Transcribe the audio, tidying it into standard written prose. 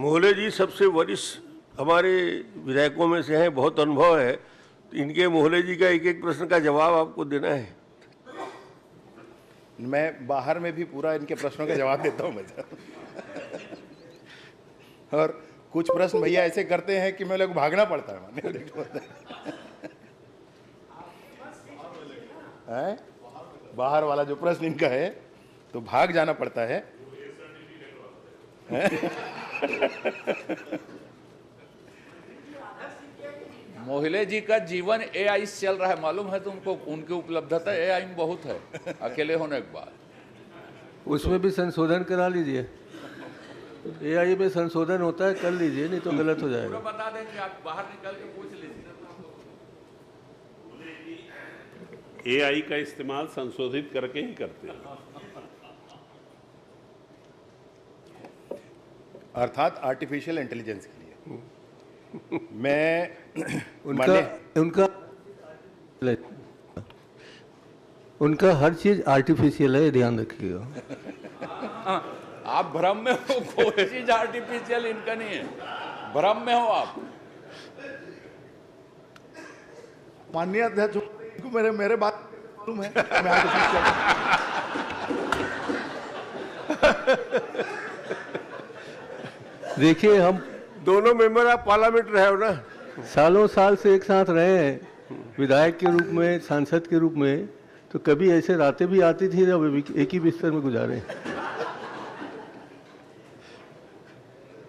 मोहले जी सबसे वरिष्ठ हमारे विधायकों में से हैं, बहुत अनुभव है, तो इनके मोहले जी का एक एक प्रश्न का जवाब आपको देना है। मैं बाहर में भी पूरा इनके प्रश्नों का जवाब देता हूँ मैं और कुछ प्रश्न भैया ऐसे करते हैं कि मेरे को भागना पड़ता है बाहर वाला जो प्रश्न इनका है तो भाग जाना पड़ता है। मोहिले जी का जीवन एआई से चल रहा है, मालूम है तुमको? उनकी उपलब्धता एआई में बहुत है, अकेले होने के बाद। उसमें भी संशोधन करा लीजिए, एआई में संशोधन होता है, कर लीजिए, नहीं तो गलत हो जाएगा। बता देंगे, आप बाहर निकल के पूछ लीजिए। एआई का इस्तेमाल संशोधित करके ही करते हैं, अर्थात आर्टिफिशियल इंटेलिजेंस के लिए। मैं उनका हर चीज आर्टिफिशियल है, ध्यान रखिएगा। आप भ्रम में हो, कोई चीज आर्टिफिशियल इनका नहीं है, भ्रम में हो आप। माननीय अध्यक्ष को मेरे बात मालूम है, मैं आर्टिफिशियल देखिए, हम दोनों मेंबर आप पार्लियामेंट रहे हो ना, सालों साल से एक साथ रहे हैं, विधायक के रूप में, सांसद के रूप में, तो कभी ऐसे रातें भी आती थी जब एक ही बिस्तर में गुजारे।